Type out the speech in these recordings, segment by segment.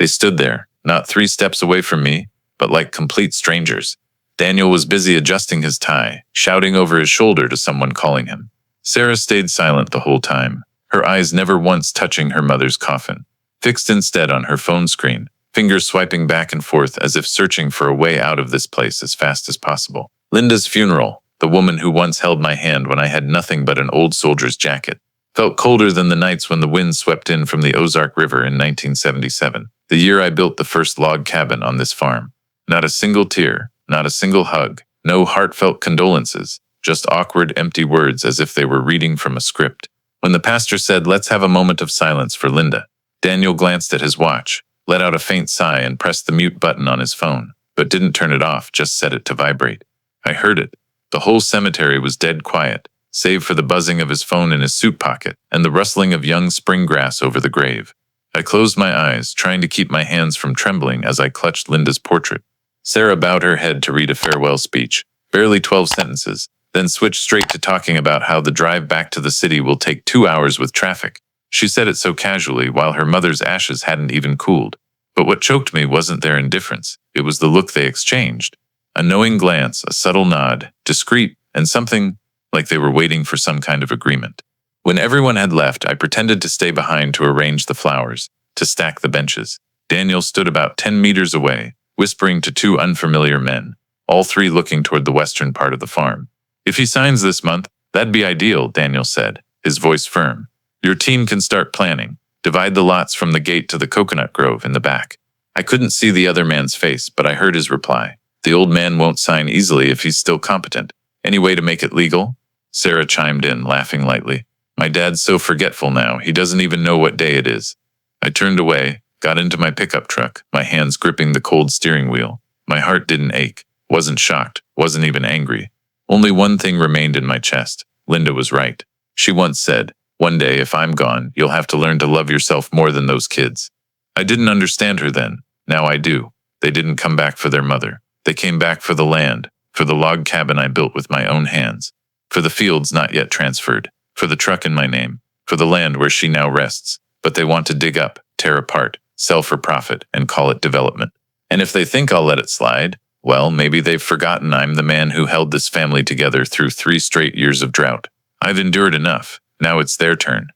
They stood there, not 3 steps away from me, but like complete strangers. Daniel was busy adjusting his tie, shouting over his shoulder to someone calling him. Sarah stayed silent the whole time, her eyes never once touching her mother's coffin, fixed instead on her phone screen, fingers swiping back and forth as if searching for a way out of this place as fast as possible. Linda's funeral, the woman who once held my hand when I had nothing but an old soldier's jacket, felt colder than the nights when the wind swept in from the Ozark River in 1977, the year I built the first log cabin on this farm. Not a single tear, not a single hug, no heartfelt condolences, just awkward, empty words as if they were reading from a script. When the pastor said, "Let's have a moment of silence for Linda," Daniel glanced at his watch, let out a faint sigh and pressed the mute button on his phone, but didn't turn it off, just set it to vibrate. I heard it. The whole cemetery was dead quiet, save for the buzzing of his phone in his suit pocket and the rustling of young spring grass over the grave. I closed my eyes, trying to keep my hands from trembling as I clutched Linda's portrait. Sarah bowed her head to read a farewell speech, barely 12 sentences, then switched straight to talking about how the drive back to the city will take 2 hours with traffic. She said it so casually while her mother's ashes hadn't even cooled. But what choked me wasn't their indifference, it was the look they exchanged. A knowing glance, a subtle nod, discreet, and something like they were waiting for some kind of agreement. When everyone had left, I pretended to stay behind to arrange the flowers, to stack the benches. Daniel stood about 10 meters away, whispering to 2 unfamiliar men, all 3 looking toward the western part of the farm. "If he signs this month, that'd be ideal," Daniel said, his voice firm. "Your team can start planning. Divide the lots from the gate to the coconut grove in the back." I couldn't see the other man's face, but I heard his reply. "The old man won't sign easily if he's still competent. Any way to make it legal?" Sarah chimed in, laughing lightly. "My dad's so forgetful now, he doesn't even know what day it is." I turned away, got into my pickup truck, my hands gripping the cold steering wheel. My heart didn't ache, wasn't shocked, wasn't even angry. Only one thing remained in my chest. Linda was right. She once said, "One day, if I'm gone, you'll have to learn to love yourself more than those kids." I didn't understand her then. Now I do. They didn't come back for their mother. They came back for the land, for the log cabin I built with my own hands, for the fields not yet transferred, for the truck in my name, for the land where she now rests. But they want to dig up, tear apart, sell for profit, and call it development. And if they think I'll let it slide, well, maybe they've forgotten I'm the man who held this family together through 3 straight years of drought. I've endured enough. Now it's their turn.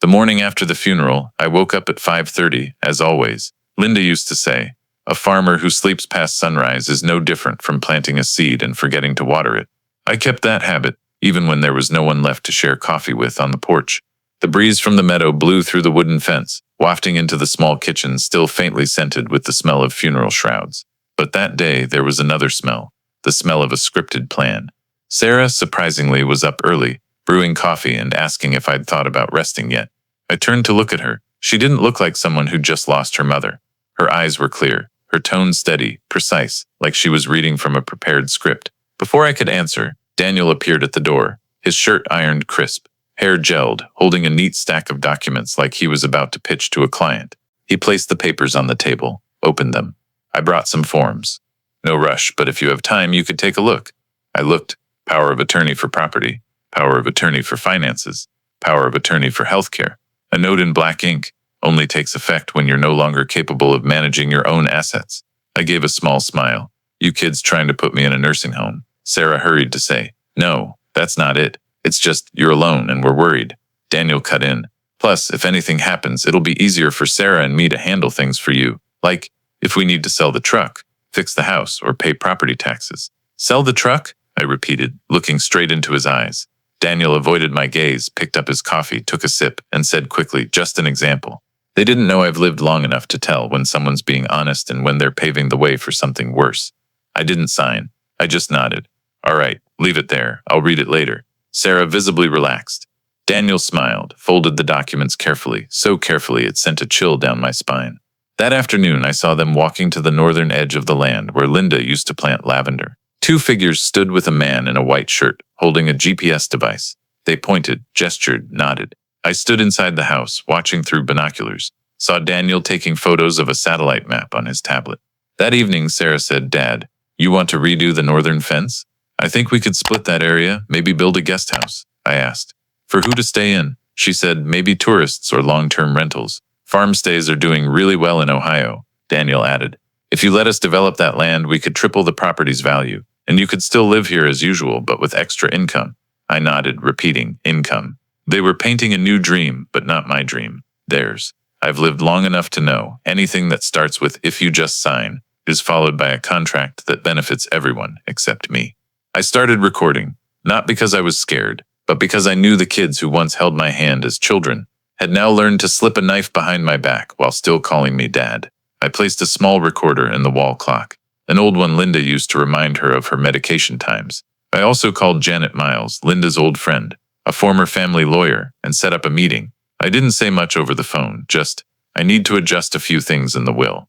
The morning after the funeral, I woke up at 5:30, as always. Linda used to say, "A farmer who sleeps past sunrise is no different from planting a seed and forgetting to water it." I kept that habit, even when there was no one left to share coffee with on the porch. The breeze from the meadow blew through the wooden fence, wafting into the small kitchen still faintly scented with the smell of funeral shrouds. But that day there was another smell, the smell of a scripted plan. Sarah, surprisingly, was up early, brewing coffee and asking if I'd thought about resting yet. I turned to look at her. She didn't look like someone who'd just lost her mother. Her eyes were clear, her tone steady, precise, like she was reading from a prepared script. Before I could answer, Daniel appeared at the door, his shirt ironed crisp, hair gelled, holding a neat stack of documents like he was about to pitch to a client. He placed the papers on the table, opened them. "I brought some forms. No rush, but if you have time, you could take a look." I looked. Power of attorney for property, power of attorney for finances, power of attorney for healthcare. A note in black ink only takes effect when you're no longer capable of managing your own assets. I gave a small smile. "You kids trying to put me in a nursing home," Sarah hurried to say. "No, that's not it. It's just you're alone and we're worried." Daniel cut in. "Plus, if anything happens, it'll be easier for Sarah and me to handle things for you. Like, if we need to sell the truck, fix the house, or pay property taxes." "Sell the truck?" I repeated, looking straight into his eyes. Daniel avoided my gaze, picked up his coffee, took a sip, and said quickly, "Just an example." They didn't know I've lived long enough to tell when someone's being honest and when they're paving the way for something worse. I didn't sign. I just nodded. "All right, leave it there. I'll read it later." Sarah visibly relaxed. Daniel smiled, folded the documents carefully, so carefully it sent a chill down my spine. That afternoon, I saw them walking to the northern edge of the land where Linda used to plant lavender. 2 figures stood with a man in a white shirt, holding a GPS device. They pointed, gestured, nodded. I stood inside the house, watching through binoculars, saw Daniel taking photos of a satellite map on his tablet. That evening, Sarah said, "Dad, you want to redo the northern fence? I think we could split that area, maybe build a guest house." I asked. "For who to stay in?" She said, "Maybe tourists or long-term rentals. Farm stays are doing really well in Ohio. Daniel added. If you let us develop that land, we could triple the property's value, and you could still live here as usual, but with extra income. I nodded, repeating, income. They were painting a new dream, but not my dream. Theirs. I've lived long enough to know anything that starts with "if you just sign" is followed by a contract that benefits everyone except me. I started recording, not because I was scared, but because I knew the kids who once held my hand as children had now learned to slip a knife behind my back while still calling me Dad. I placed a small recorder in the wall clock, an old one Linda used to remind her of her medication times. I also called Janet Miles, Linda's old friend, a former family lawyer, and set up a meeting. I didn't say much over the phone, just, I need to adjust a few things in the will.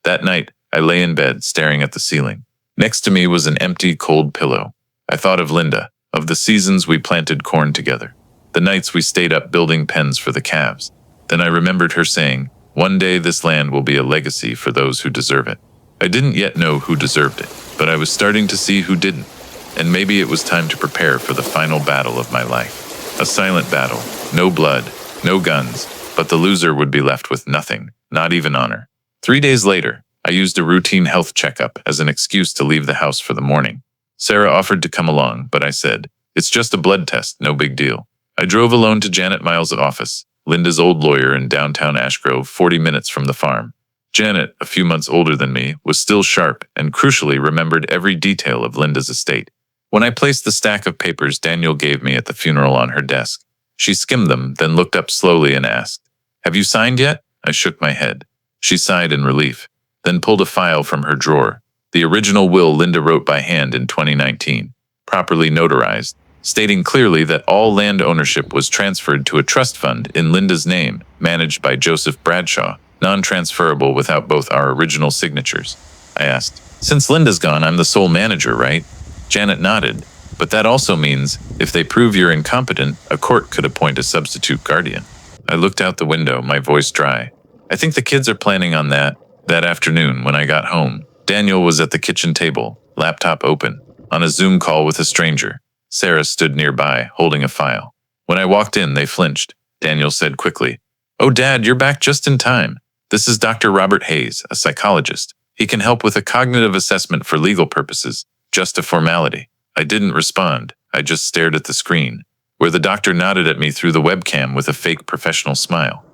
That night, I lay in bed, staring at the ceiling. Next to me was an empty, cold pillow. I thought of Linda, of the seasons we planted corn together, the nights we stayed up building pens for the calves. Then I remembered her saying, "One day this land will be a legacy for those who deserve it." I didn't yet know who deserved it, but I was starting to see who didn't, and maybe it was time to prepare for the final battle of my life. A silent battle, no blood, no guns, but the loser would be left with nothing, not even honor. 3 days later, I used a routine health checkup as an excuse to leave the house for the morning. Sarah offered to come along, but I said, "It's just a blood test, no big deal." I drove alone to Janet Miles' office, Linda's old lawyer in downtown Ashgrove, 40 minutes from the farm. Janet, a few months older than me, was still sharp and crucially remembered every detail of Linda's estate. When I placed the stack of papers Daniel gave me at the funeral on her desk, she skimmed them, then looked up slowly and asked, "Have you signed yet?" I shook my head. She sighed in relief, then pulled a file from her drawer, the original will Linda wrote by hand in 2019, properly notarized, stating clearly that all land ownership was transferred to a trust fund in Linda's name, managed by Joseph Bradshaw, non-transferable without both our original signatures. I asked, "Since Linda's gone, I'm the sole manager, right?" Janet nodded, "But that also means, if they prove you're incompetent, a court could appoint a substitute guardian." I looked out the window, my voice dry. "I think the kids are planning on that." That afternoon, when I got home, Daniel was at the kitchen table, laptop open, on a Zoom call with a stranger. Sarah stood nearby, holding a file. When I walked in, they flinched. Daniel said quickly, "Oh, Dad, you're back just in time. This is Dr. Robert Hayes, a psychologist. He can help with a cognitive assessment for legal purposes. Just a formality." I didn't respond. I just stared at the screen, where the doctor nodded at me through the webcam with a fake professional smile.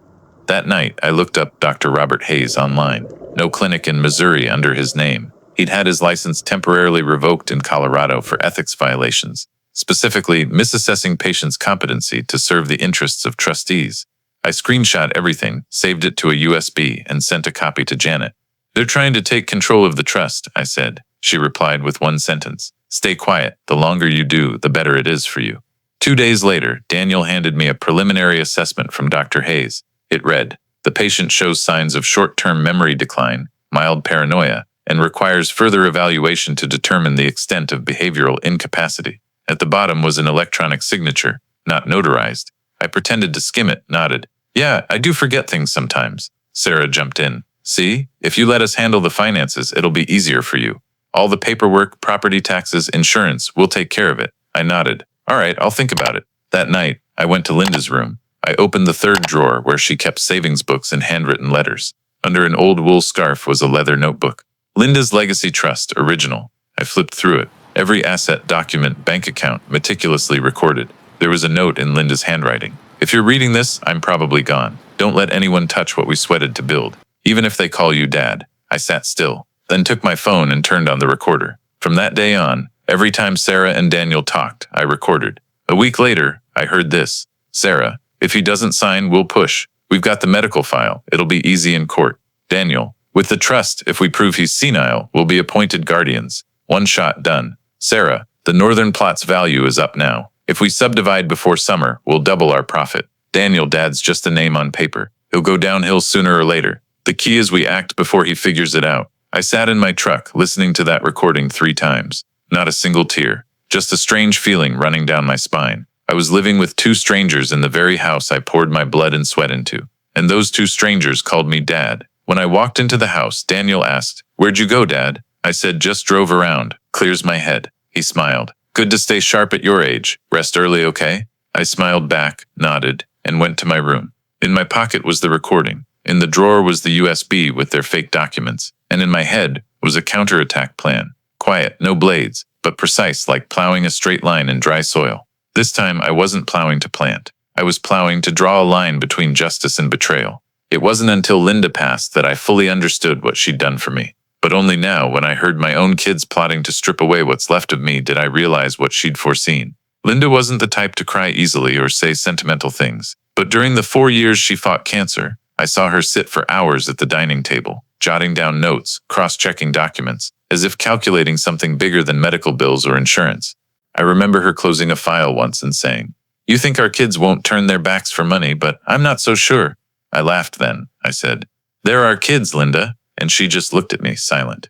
That night, I looked up Dr. Robert Hayes online. No clinic in Missouri under his name. He'd had his license temporarily revoked in Colorado for ethics violations, specifically misassessing patients' competency to serve the interests of trustees. I screenshot everything, saved it to a USB, and sent a copy to Janet. "They're trying to take control of the trust," I said. She replied with one sentence, "Stay quiet. The longer you do, the better it is for you." 2 days later, Daniel handed me a preliminary assessment from Dr. Hayes. It read, "The patient shows signs of short-term memory decline, mild paranoia, and requires further evaluation to determine the extent of behavioral incapacity." At the bottom was an electronic signature, not notarized. I pretended to skim it, nodded. "Yeah, I do forget things sometimes." Sarah jumped in. "See, if you let us handle the finances, it'll be easier for you. All the paperwork, property taxes, insurance, we'll take care of it." I nodded. "All right, I'll think about it." That night, I went to Linda's room. I opened the third drawer where she kept savings books and handwritten letters. Under an old wool scarf was a leather notebook. Linda's Legacy Trust, original. I flipped through it. Every asset, document, bank account, meticulously recorded. There was a note in Linda's handwriting. "If you're reading this, I'm probably gone. Don't let anyone touch what we sweated to build, even if they call you Dad." I sat still, then took my phone and turned on the recorder. From that day on, every time Sarah and Daniel talked, I recorded. A week later, I heard this. "Sarah, if he doesn't sign, we'll push. We've got the medical file. It'll be easy in court." Daniel, "With the trust, if we prove he's senile, we'll be appointed guardians. One shot, done." Sarah, "The northern plot's value is up now. If we subdivide before summer, we'll double our profit." Daniel, "Dad's just a name on paper. He'll go downhill sooner or later. The key is we act before he figures it out." I sat in my truck, listening to that recording 3 times. Not a single tear. Just a strange feeling running down my spine. I was living with 2 strangers in the very house I poured my blood and sweat into. And those 2 strangers called me Dad. When I walked into the house, Daniel asked, "Where'd you go, Dad?" I said, "Just drove around. Clears my head." He smiled. "Good to stay sharp at your age. Rest early, okay?" I smiled back, nodded, and went to my room. In my pocket was the recording. In the drawer was the USB with their fake documents, and in my head was a counterattack plan. Quiet, no blades, but precise like plowing a straight line in dry soil. This time I wasn't plowing to plant. I was plowing to draw a line between justice and betrayal. It wasn't until Linda passed that I fully understood what she'd done for me. But only now, when I heard my own kids plotting to strip away what's left of me, did I realize what she'd foreseen. Linda wasn't the type to cry easily or say sentimental things. But during the 4 years she fought cancer, I saw her sit for hours at the dining table, jotting down notes, cross-checking documents, as if calculating something bigger than medical bills or insurance. I remember her closing a file once and saying, "You think our kids won't turn their backs for money, but I'm not so sure." I laughed then. I said, "They're our kids, Linda," and she just looked at me, silent.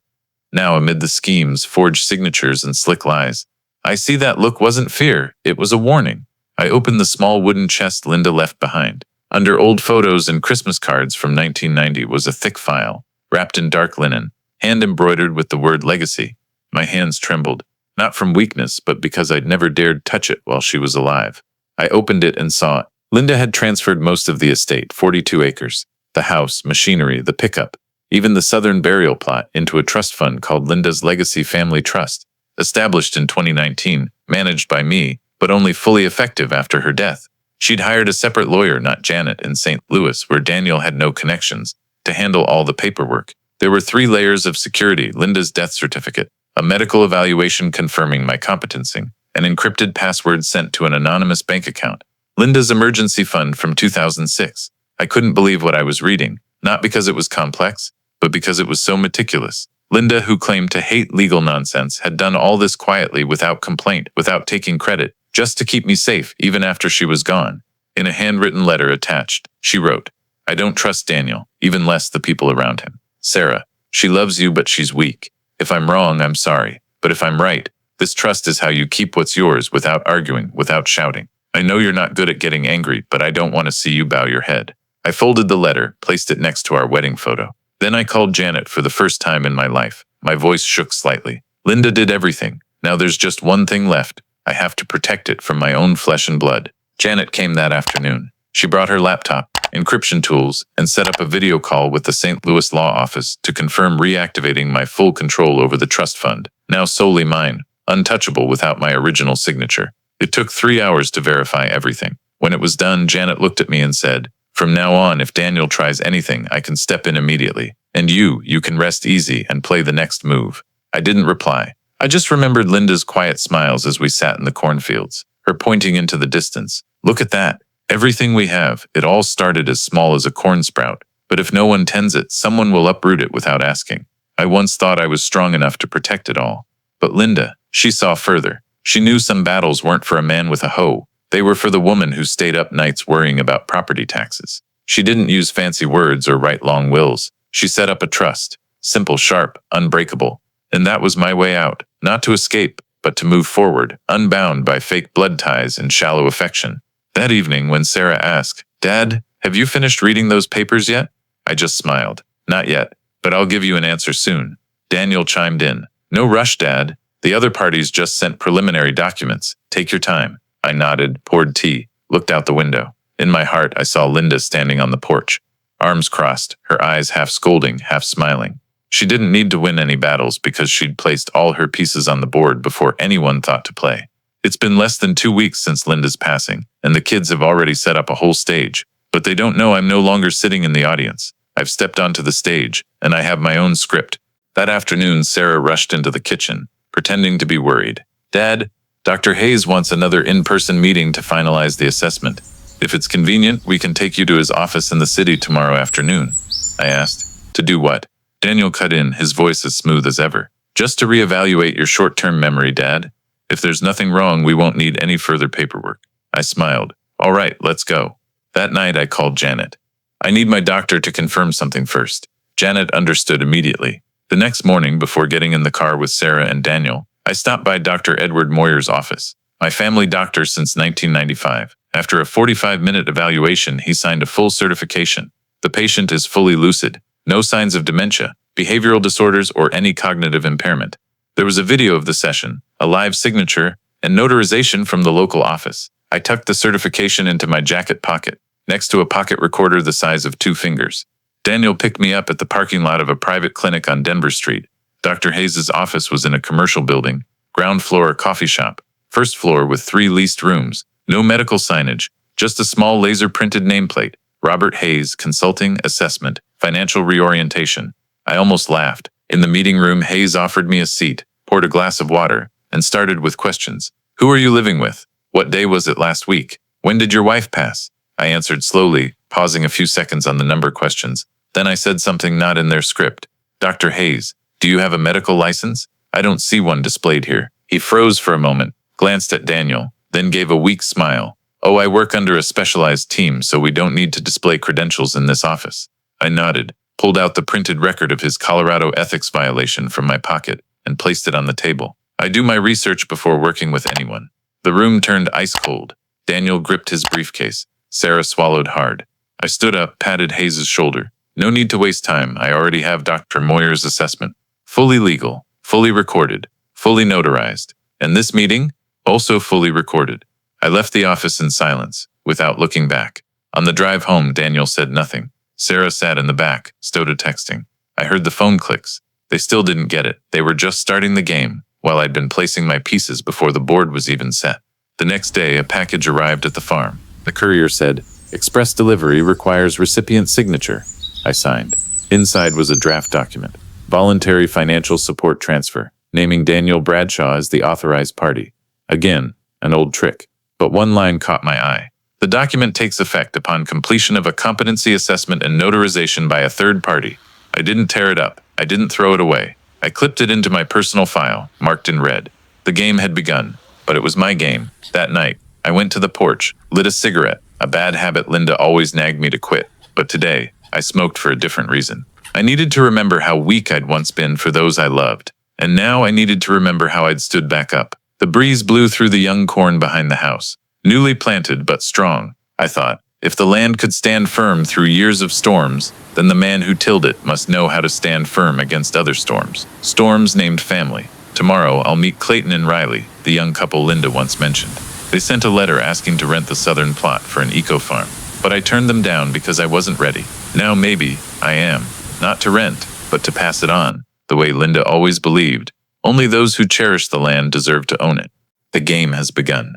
Now, amid the schemes, forged signatures, and slick lies, I see that look wasn't fear, it was a warning. I opened the small wooden chest Linda left behind. Under old photos and Christmas cards from 1990 was a thick file, wrapped in dark linen, hand-embroidered with the word legacy. My hands trembled, not from weakness, but because I'd never dared touch it while she was alive. I opened it and saw Linda had transferred most of the estate, 42 acres, the house, machinery, the pickup, even the southern burial plot, into a trust fund called Linda's Legacy Family Trust, established in 2019, managed by me, but only fully effective after her death. She'd hired a separate lawyer, not Janet, in St. Louis, where Daniel had no connections, to handle all the paperwork. There were 3 layers of security: Linda's death certificate, a medical evaluation confirming my competency, an encrypted password sent to an anonymous bank account, Linda's emergency fund from 2006. I couldn't believe what I was reading, not because it was complex, but because it was so meticulous. Linda, who claimed to hate legal nonsense, had done all this quietly, without complaint, without taking credit, just to keep me safe even after she was gone. In a handwritten letter attached, she wrote, "I don't trust Daniel, even less the people around him. Sarah, she loves you, but she's weak. If I'm wrong, I'm sorry. But if I'm right, this trust is how you keep what's yours without arguing, without shouting. I know you're not good at getting angry, but I don't want to see you bow your head." I folded the letter, placed it next to our wedding photo. Then I called Janet for the first time in my life. My voice shook slightly. "Linda did everything. Now there's just one thing left. I have to protect it from my own flesh and blood." Janet came that afternoon. She brought her laptop, encryption tools, and set up a video call with the St. Louis law office to confirm reactivating my full control over the trust fund, now solely mine, untouchable without my original signature. It took 3 hours to verify everything. When it was done, Janet looked at me and said, "From now on, if Daniel tries anything, I can step in immediately. And you can rest easy and play the next move." I didn't reply. I just remembered Linda's quiet smiles as we sat in the cornfields, her pointing into the distance. "Look at that. Everything we have, it all started as small as a corn sprout. But if no one tends it, someone will uproot it without asking." I once thought I was strong enough to protect it all. But Linda, she saw further. She knew some battles weren't for a man with a hoe. They were for the woman who stayed up nights worrying about property taxes. She didn't use fancy words or write long wills. She set up a trust, simple, sharp, unbreakable. And that was my way out, not to escape, but to move forward, unbound by fake blood ties and shallow affection. That evening, when Sarah asked, "Dad, have you finished reading those papers yet?" I just smiled. "Not yet, but I'll give you an answer soon." Daniel chimed in. "No rush, Dad. The other parties just sent preliminary documents. Take your time." I nodded, poured tea, looked out the window. In my heart, I saw Linda standing on the porch, arms crossed, her eyes half scolding, half smiling. She didn't need to win any battles because she'd placed all her pieces on the board before anyone thought to play. It's been less than 2 weeks since Linda's passing, and the kids have already set up a whole stage. But they don't know I'm no longer sitting in the audience. I've stepped onto the stage, and I have my own script. That afternoon, Sarah rushed into the kitchen, pretending to be worried. "Dad, Dr. Hayes wants another in-person meeting to finalize the assessment. If it's convenient, we can take you to his office in the city tomorrow afternoon." I asked. "To do what?" Daniel cut in, his voice as smooth as ever. "Just to reevaluate your short-term memory, Dad. If there's nothing wrong, we won't need any further paperwork." I smiled. "All right, let's go." That night, I called Janet. "I need my doctor to confirm something first." Janet understood immediately. The next morning, before getting in the car with Sarah and Daniel, I stopped by Dr. Edward Moyer's office, my family doctor since 1995. After a 45-minute evaluation, he signed a full certification. The patient is fully lucid, no signs of dementia, behavioral disorders, or any cognitive impairment. There was a video of the session, a live signature, and notarization from the local office. I tucked the certification into my jacket pocket, next to a pocket recorder the size of 2 fingers. Daniel picked me up at the parking lot of a private clinic on Denver Street. Dr. Hayes' office was in a commercial building, ground floor coffee shop, first floor with 3 leased rooms, no medical signage, just a small laser-printed nameplate, Robert Hayes, Consulting, Assessment, Financial Reorientation. I almost laughed. In the meeting room, Hayes offered me a seat, poured a glass of water, and started with questions. Who are you living with? What day was it last week? When did your wife pass? I answered slowly, pausing a few seconds on the number questions. Then I said something not in their script. Dr. Hayes, do you have a medical license? I don't see one displayed here. He froze for a moment, glanced at Daniel, then gave a weak smile. Oh, I work under a specialized team, so we don't need to display credentials in this office. I nodded, pulled out the printed record of his Colorado ethics violation from my pocket, and placed it on the table. I do my research before working with anyone. The room turned ice cold. Daniel gripped his briefcase. Sarah swallowed hard. I stood up, patted Hayes' shoulder. No need to waste time. I already have Dr. Moyer's assessment. Fully legal, fully recorded, fully notarized. And this meeting? Also fully recorded. I left the office in silence, without looking back. On the drive home, Daniel said nothing. Sarah sat in the back, Stoda texting. I heard the phone clicks. They still didn't get it. They were just starting the game, while I'd been placing my pieces before the board was even set. The next day, a package arrived at the farm. The courier said, "Express delivery requires recipient signature." I signed. Inside was a draft document. Voluntary financial support transfer, naming Daniel Bradshaw as the authorized party. Again, an old trick. But one line caught my eye. The document takes effect upon completion of a competency assessment and notarization by a third party. I didn't tear it up. I didn't throw it away. I clipped it into my personal file, marked in red. The game had begun, but it was my game. That night, I went to the porch, lit a cigarette, a bad habit Linda always nagged me to quit. But today, I smoked for a different reason. I needed to remember how weak I'd once been for those I loved. And now I needed to remember how I'd stood back up. The breeze blew through the young corn behind the house. Newly planted but strong, I thought. If the land could stand firm through years of storms, then the man who tilled it must know how to stand firm against other storms. Storms named family. Tomorrow I'll meet Clayton and Riley, the young couple Linda once mentioned. They sent a letter asking to rent the southern plot for an eco-farm, but I turned them down because I wasn't ready. Now maybe I am. Not to rent, but to pass it on, the way Linda always believed. Only those who cherish the land deserve to own it. The game has begun.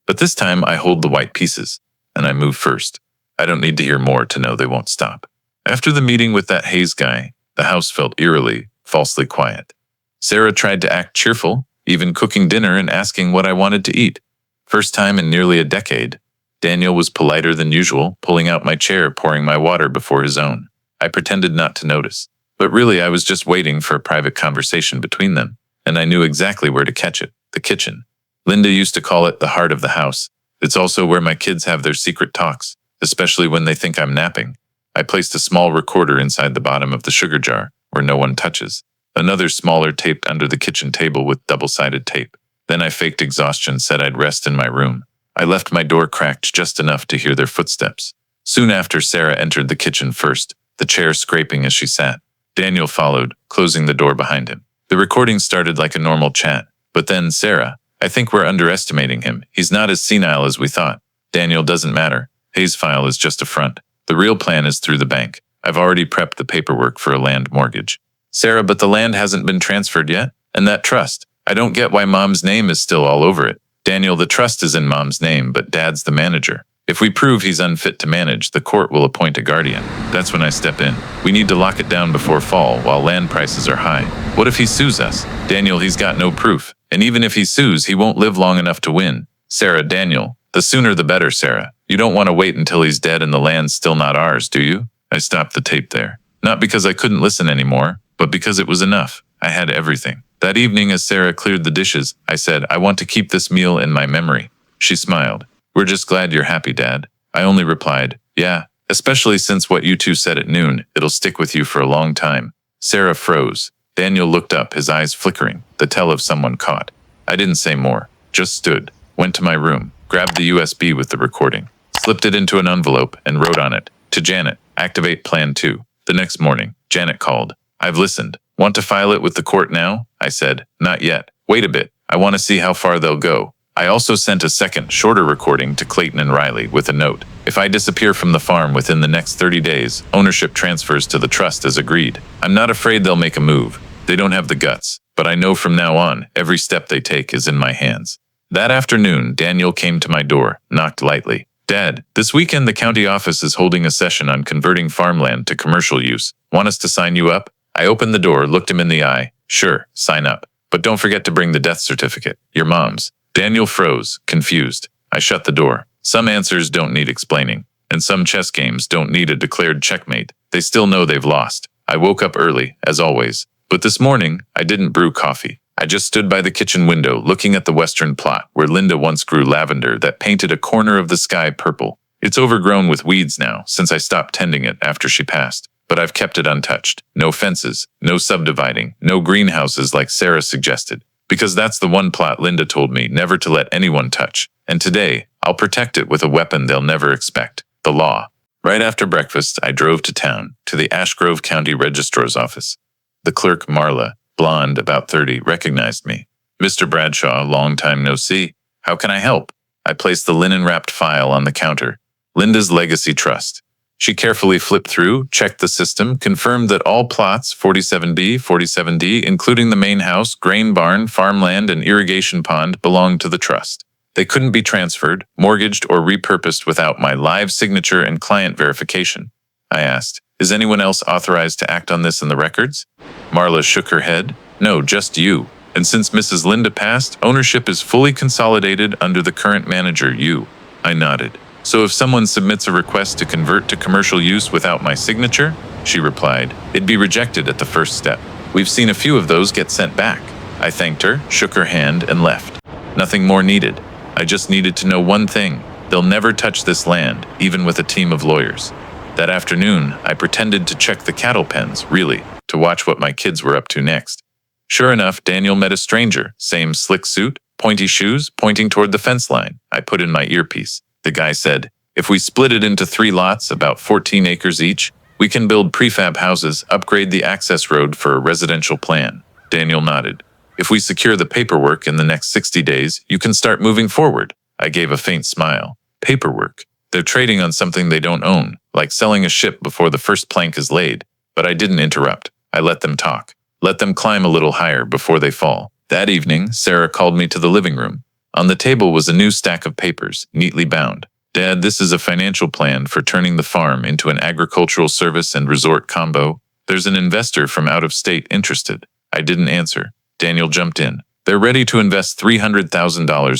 But this time I hold the white pieces, and I move first. I don't need to hear more to know they won't stop. After the meeting with that Hayes guy, the house felt eerily, falsely quiet. Sarah tried to act cheerful, even cooking dinner and asking what I wanted to eat. First time in nearly a decade. Daniel was politer than usual, pulling out my chair, pouring my water before his own. I pretended not to notice. But really I was just waiting for a private conversation between them, and I knew exactly where to catch it, the kitchen. Linda used to call it the heart of the house. It's also where my kids have their secret talks, especially when they think I'm napping. I placed a small recorder inside the bottom of the sugar jar, where no one touches. Another smaller taped under the kitchen table with double-sided tape. Then I faked exhaustion, said I'd rest in my room. I left my door cracked just enough to hear their footsteps. Soon after, Sarah entered the kitchen first, the chair scraping as she sat. Daniel followed, closing the door behind him. The recording started like a normal chat, but then Sarah, I think we're underestimating him. He's not as senile as we thought. Daniel doesn't matter. Hayes' file is just a front. The real plan is through the bank. I've already prepped the paperwork for a land mortgage. Sarah, but the land hasn't been transferred yet? And that trust? I don't get why Mom's name is still all over it. Daniel, the trust is in Mom's name, but Dad's the manager. If we prove he's unfit to manage, the court will appoint a guardian. That's when I step in. We need to lock it down before fall, while land prices are high. What if he sues us? Daniel, he's got no proof. And even if he sues, he won't live long enough to win. Sarah, Daniel, the sooner the better, Sarah. You don't want to wait until he's dead and the land's still not ours, do you? I stopped the tape there. Not because I couldn't listen anymore, but because it was enough. I had everything. That evening, as Sarah cleared the dishes, I said, I want to keep this meal in my memory. She smiled. We're just glad you're happy, Dad. I only replied, yeah, especially since what you two said at noon, it'll stick with you for a long time. Sarah froze. Daniel looked up, his eyes flickering, the tell of someone caught. I didn't say more, just stood, went to my room, grabbed the USB with the recording, slipped it into an envelope, and wrote on it, to Janet, activate Plan 2. The next morning, Janet called. I've listened. Want to file it with the court now? I said, not yet. Wait a bit. I want to see how far they'll go. I also sent a second, shorter recording to Clayton and Riley with a note. If I disappear from the farm within the next 30 days, ownership transfers to the trust as agreed. I'm not afraid they'll make a move. They don't have the guts, but I know from now on, every step they take is in my hands. That afternoon, Daniel came to my door, knocked lightly. Dad, this weekend the county office is holding a session on converting farmland to commercial use. Want us to sign you up? I opened the door, looked him in the eye. Sure, sign up. But don't forget to bring the death certificate, your mom's. Daniel froze, confused. I shut the door. Some answers don't need explaining, and some chess games don't need a declared checkmate. They still know they've lost. I woke up early, as always. But this morning, I didn't brew coffee. I just stood by the kitchen window looking at the western plot where Linda once grew lavender that painted a corner of the sky purple. It's overgrown with weeds now since I stopped tending it after she passed. But I've kept it untouched. No fences, no subdividing, no greenhouses like Sarah suggested. Because that's the one plot Linda told me never to let anyone touch. And today, I'll protect it with a weapon they'll never expect, the law. Right after breakfast, I drove to town, to the Ashgrove County Registrar's office. The clerk, Marla, blonde, about 30, recognized me. Mr. Bradshaw, long time no see. How can I help? I placed the linen-wrapped file on the counter. Linda's Legacy Trust. She carefully flipped through, checked the system, confirmed that all plots, 47B, 47D, including the main house, grain barn, farmland, and irrigation pond, belonged to the trust. They couldn't be transferred, mortgaged, or repurposed without my live signature and client verification. I asked, is anyone else authorized to act on this in the records? Marla shook her head. No, just you. And since Mrs. Linda passed, ownership is fully consolidated under the current manager, you. I nodded. So if someone submits a request to convert to commercial use without my signature, she replied, it'd be rejected at the first step. We've seen a few of those get sent back. I thanked her, shook her hand, and left. Nothing more needed. I just needed to know one thing. They'll never touch this land, even with a team of lawyers. That afternoon, I pretended to check the cattle pens, really, to watch what my kids were up to next. Sure enough, Daniel met a stranger, same slick suit, pointy shoes, pointing toward the fence line. I put in my earpiece. The guy said, if we split it into 3 lots, about 14 acres each, we can build prefab houses, upgrade the access road for a residential plan. Daniel nodded. If we secure the paperwork in the next 60 days, you can start moving forward. I gave a faint smile. Paperwork. They're trading on something they don't own, like selling a ship before the first plank is laid. But I didn't interrupt. I let them talk. Let them climb a little higher before they fall. That evening, Sarah called me to the living room. On the table was a new stack of papers, neatly bound. Dad, this is a financial plan for turning the farm into an agricultural service and resort combo. There's an investor from out of state interested. I didn't answer. Daniel jumped in. They're ready to invest $300,000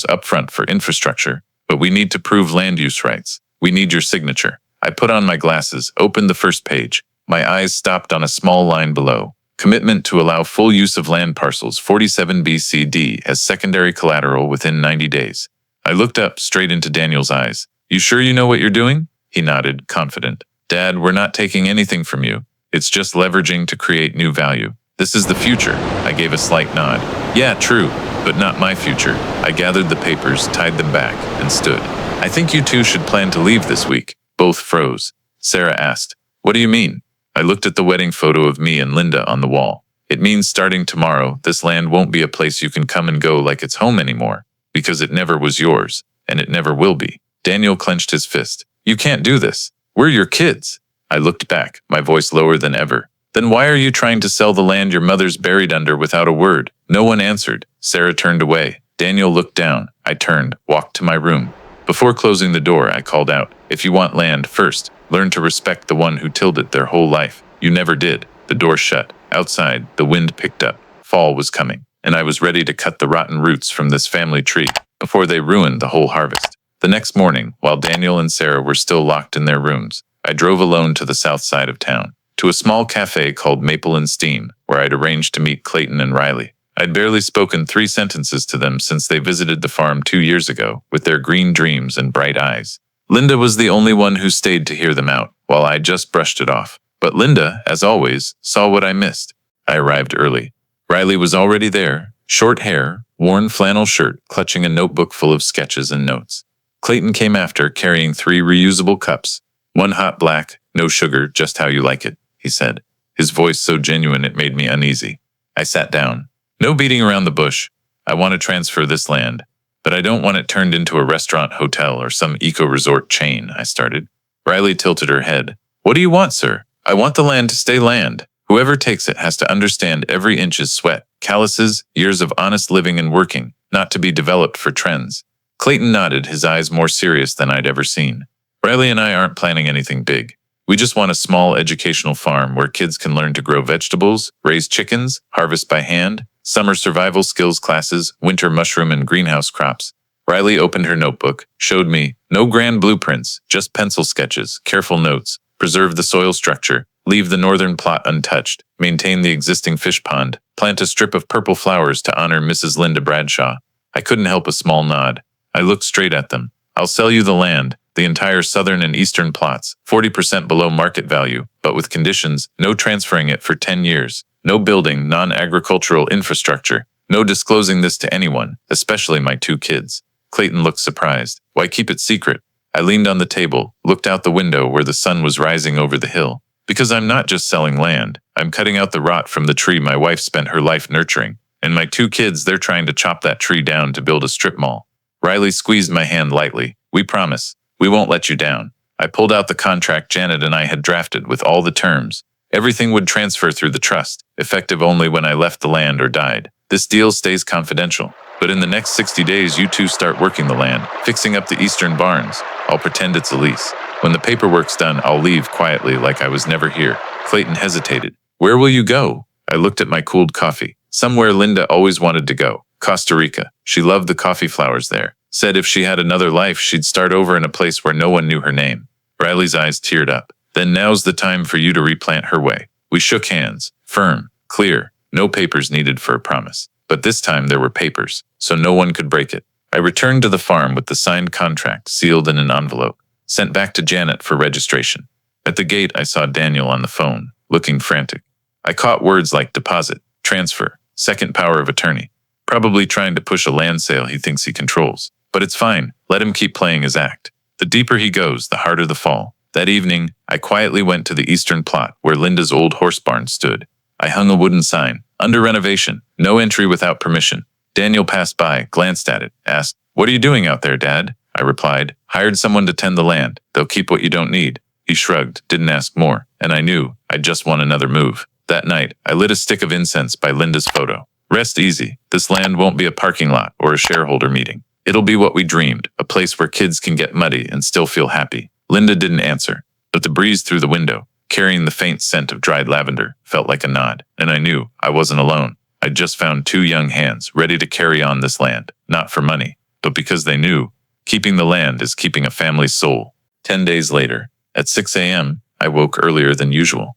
upfront for infrastructure, but we need to prove land use rights. We need your signature. I put on my glasses, opened the first page. My eyes stopped on a small line below. Commitment to allow full use of land parcels 47BCD as secondary collateral within 90 days. I looked up straight into Daniel's eyes. You sure you know what you're doing? He nodded, confident. Dad, we're not taking anything from you. It's just leveraging to create new value. This is the future. I gave a slight nod. Yeah, true, but not my future. I gathered the papers, tied them back, and stood. I think you two should plan to leave this week. Both froze. Sarah asked, what do you mean? I looked at the wedding photo of me and Linda on the wall. It means starting tomorrow, this land won't be a place you can come and go like it's home anymore, because it never was yours, and it never will be. Daniel clenched his fist. You can't do this. We're your kids. I looked back, my voice lower than ever. Then why are you trying to sell the land your mother's buried under without a word? No one answered. Sarah turned away. Daniel looked down. I turned, walked to my room. Before closing the door, I called out, if you want land, first, learn to respect the one who tilled it their whole life. You never did. The door shut. Outside, the wind picked up. Fall was coming, and I was ready to cut the rotten roots from this family tree before they ruined the whole harvest. The next morning, while Daniel and Sarah were still locked in their rooms, I drove alone to the south side of town, to a small cafe called Maple and Steam, where I'd arranged to meet Clayton and Riley. I'd barely spoken 3 sentences to them since they visited the farm 2 years ago, with their green dreams and bright eyes. Linda was the only one who stayed to hear them out, while I just brushed it off. But Linda, as always, saw what I missed. I arrived early. Riley was already there, short hair, worn flannel shirt, clutching a notebook full of sketches and notes. Clayton came after, carrying 3 reusable cups. 1 hot black, no sugar, just how you like it, he said, his voice so genuine it made me uneasy. I sat down. No beating around the bush. I want to transfer this land. But I don't want it turned into a restaurant, hotel, or some eco-resort chain, I started. Riley tilted her head. What do you want, sir? I want the land to stay land. Whoever takes it has to understand every inch is sweat, calluses, years of honest living and working, not to be developed for trends. Clayton nodded, his eyes more serious than I'd ever seen. Riley and I aren't planning anything big. We just want a small educational farm where kids can learn to grow vegetables, raise chickens, harvest by hand, summer survival skills classes, winter mushroom and greenhouse crops. Riley opened her notebook, showed me, no grand blueprints, just pencil sketches, careful notes, preserve the soil structure, leave the northern plot untouched, maintain the existing fish pond, plant a strip of purple flowers to honor Mrs. Linda Bradshaw. I couldn't help a small nod. I looked straight at them. I'll sell you the land, the entire southern and eastern plots, 40% below market value, but with conditions, no transferring it for 10 years, no building non-agricultural infrastructure, no disclosing this to anyone, especially my 2 kids. Clayton looked surprised. Why keep it secret? I leaned on the table, looked out the window where the sun was rising over the hill. Because I'm not just selling land, I'm cutting out the rot from the tree my wife spent her life nurturing. And my 2 kids, they're trying to chop that tree down to build a strip mall. Riley squeezed my hand lightly. We promise. We won't let you down. I pulled out the contract Janet and I had drafted with all the terms. Everything would transfer through the trust, effective only when I left the land or died. This deal stays confidential. But in the next 60 days, you 2 start working the land, fixing up the eastern barns. I'll pretend it's a lease. When the paperwork's done, I'll leave quietly like I was never here. Clayton hesitated. Where will you go? I looked at my cooled coffee. Somewhere Linda always wanted to go. Costa Rica. She loved the coffee flowers there. Said if she had another life, she'd start over in a place where no one knew her name. Riley's eyes teared up. Then now's the time for you to replant her way. We shook hands. Firm. Clear. No papers needed for a promise. But this time there were papers, so no one could break it. I returned to the farm with the signed contract sealed in an envelope, sent back to Janet for registration. At the gate, I saw Daniel on the phone, looking frantic. I caught words like deposit, transfer, second power of attorney. Probably trying to push a land sale he thinks he controls. But it's fine, let him keep playing his act. The deeper he goes, the harder the fall. That evening, I quietly went to the eastern plot where Linda's old horse barn stood. I hung a wooden sign, under renovation, no entry without permission. Daniel passed by, glanced at it, asked, What are you doing out there, Dad? I replied, Hired someone to tend the land. They'll keep what you don't need. He shrugged, didn't ask more, and I knew I'd just won another move. That night, I lit a stick of incense by Linda's photo. Rest easy. This land won't be a parking lot or a shareholder meeting. It'll be what we dreamed, a place where kids can get muddy and still feel happy. Linda didn't answer, but the breeze through the window, carrying the faint scent of dried lavender, felt like a nod, and I knew I wasn't alone. I'd just found 2 young hands ready to carry on this land, not for money, but because they knew keeping the land is keeping a family's soul. 10 days later, at 6 a.m., I woke earlier than usual.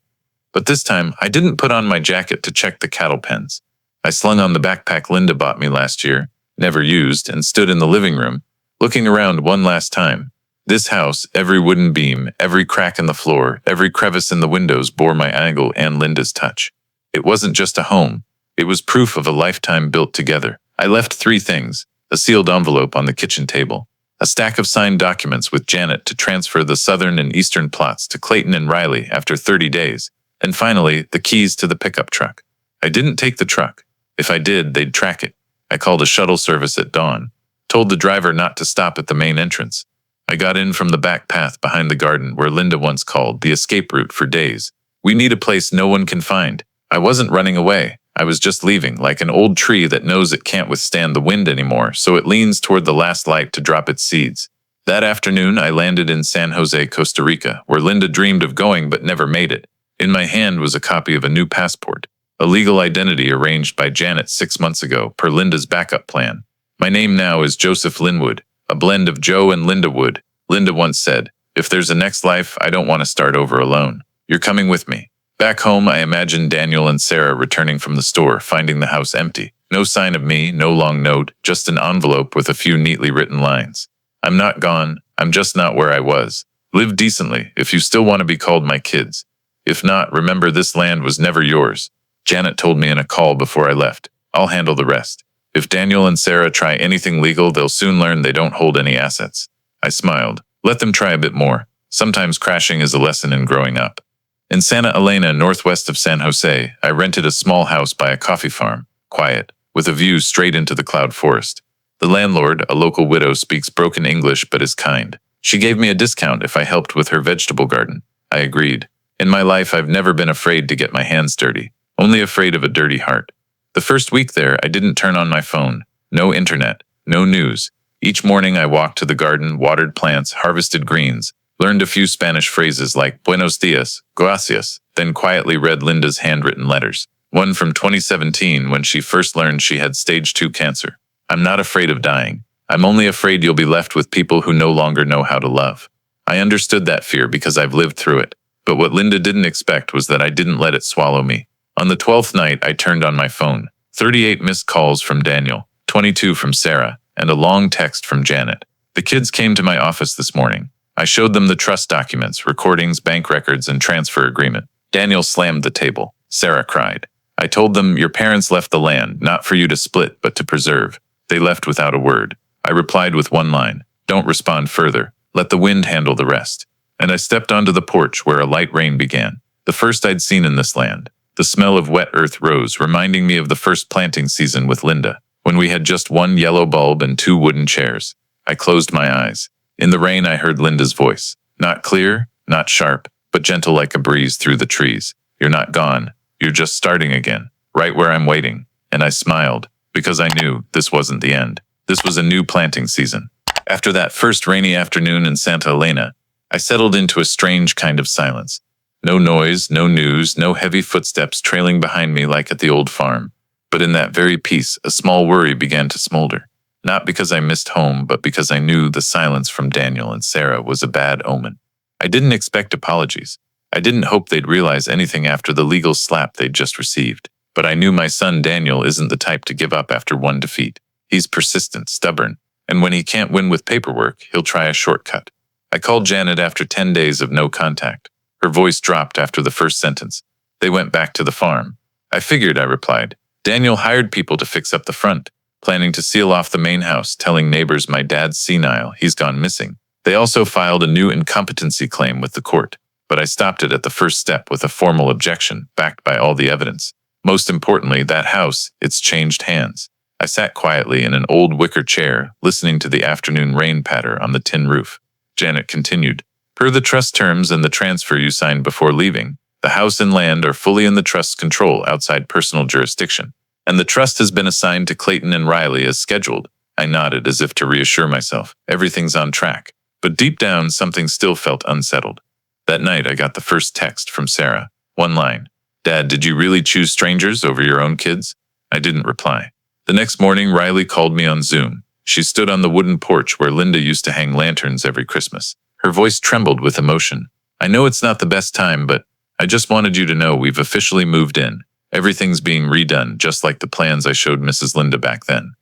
But this time, I didn't put on my jacket to check the cattle pens. I slung on the backpack Linda bought me last year, never used, and stood in the living room, looking around one last time. This house, every wooden beam, every crack in the floor, every crevice in the windows bore my angle and Linda's touch. It wasn't just a home. It was proof of a lifetime built together. I left 3 things: a sealed envelope on the kitchen table, a stack of signed documents with Janet to transfer the southern and eastern plots to Clayton and Riley after 30 days, and finally, the keys to the pickup truck. I didn't take the truck. If I did, they'd track it. I called a shuttle service at dawn, told the driver not to stop at the main entrance. I got in from the back path behind the garden where Linda once called the escape route for days. We need a place no one can find. I wasn't running away. I was just leaving, like an old tree that knows it can't withstand the wind anymore, so it leans toward the last light to drop its seeds. That afternoon, I landed in San Jose, Costa Rica, where Linda dreamed of going but never made it. In my hand was a copy of a new passport, a legal identity arranged by Janet 6 months ago per Linda's backup plan. My name now is Joseph Linwood, a blend of Joe and Linda Wood. Linda once said, "If there's a next life, I don't want to start over alone. You're coming with me." Back home, I imagined Daniel and Sarah returning from the store, finding the house empty. No sign of me, no long note, just an envelope with a few neatly written lines. I'm not gone, I'm just not where I was. Live decently, if you still want to be called my kids. If not, remember this land was never yours. Janet told me in a call before I left. I'll handle the rest. If Daniel and Sarah try anything legal, they'll soon learn they don't hold any assets. I smiled. Let them try a bit more. Sometimes crashing is a lesson in growing up. In Santa Elena, northwest of San Jose, I rented a small house by a coffee farm, quiet, with a view straight into the cloud forest. The landlord, a local widow, speaks broken English but is kind. She gave me a discount if I helped with her vegetable garden. I agreed. In my life, I've never been afraid to get my hands dirty, only afraid of a dirty heart. The first week there, I didn't turn on my phone. No internet, no news. Each morning I walked to the garden, watered plants, harvested greens, learned a few Spanish phrases like Buenos dias, gracias, then quietly read Linda's handwritten letters. One from 2017 when she first learned she had stage 2 cancer. I'm not afraid of dying. I'm only afraid you'll be left with people who no longer know how to love. I understood that fear because I've lived through it. But what Linda didn't expect was that I didn't let it swallow me. On the 12th night, I turned on my phone. 38 missed calls from Daniel, 22 from Sarah, and a long text from Janet. The kids came to my office this morning. I showed them the trust documents, recordings, bank records, and transfer agreement. Daniel slammed the table. Sarah cried. I told them, your parents left the land, not for you to split, but to preserve. They left without a word. I replied with one line, don't respond further. Let the wind handle the rest. And I stepped onto the porch where a light rain began, the first I'd seen in this land. The smell of wet earth rose, reminding me of the first planting season with Linda, when we had just one yellow bulb and 2 wooden chairs. I closed my eyes. In the rain, I heard Linda's voice. Not clear, not sharp, but gentle like a breeze through the trees. You're not gone. You're just starting again, right where I'm waiting. And I smiled, because I knew this wasn't the end. This was a new planting season. After that first rainy afternoon in Santa Elena, I settled into a strange kind of silence. No noise, no news, no heavy footsteps trailing behind me like at the old farm. But in that very peace, a small worry began to smolder. Not because I missed home, but because I knew the silence from Daniel and Sarah was a bad omen. I didn't expect apologies. I didn't hope they'd realize anything after the legal slap they'd just received. But I knew my son Daniel isn't the type to give up after one defeat. He's persistent, stubborn, and when he can't win with paperwork, he'll try a shortcut. I called Janet after 10 days of no contact. Her voice dropped after the first sentence. They went back to the farm. I figured, I replied. Daniel hired people to fix up the front, planning to seal off the main house, telling neighbors my dad's senile, he's gone missing. They also filed a new incompetency claim with the court, but I stopped it at the first step with a formal objection, backed by all the evidence. Most importantly, that house, it's changed hands. I sat quietly in an old wicker chair, listening to the afternoon rain patter on the tin roof. Janet continued. Per the trust terms and the transfer you signed before leaving, the house and land are fully in the trust's control outside personal jurisdiction, and the trust has been assigned to Clayton and Riley as scheduled. I nodded as if to reassure myself. Everything's on track. But deep down, something still felt unsettled. That night, I got the first text from Sarah. One line. Dad, did you really choose strangers over your own kids? I didn't reply. The next morning, Riley called me on Zoom. She stood on the wooden porch where Linda used to hang lanterns every Christmas. Her voice trembled with emotion. I know it's not the best time, but I just wanted you to know we've officially moved in. Everything's being redone, just like the plans I showed Mrs. Linda back then.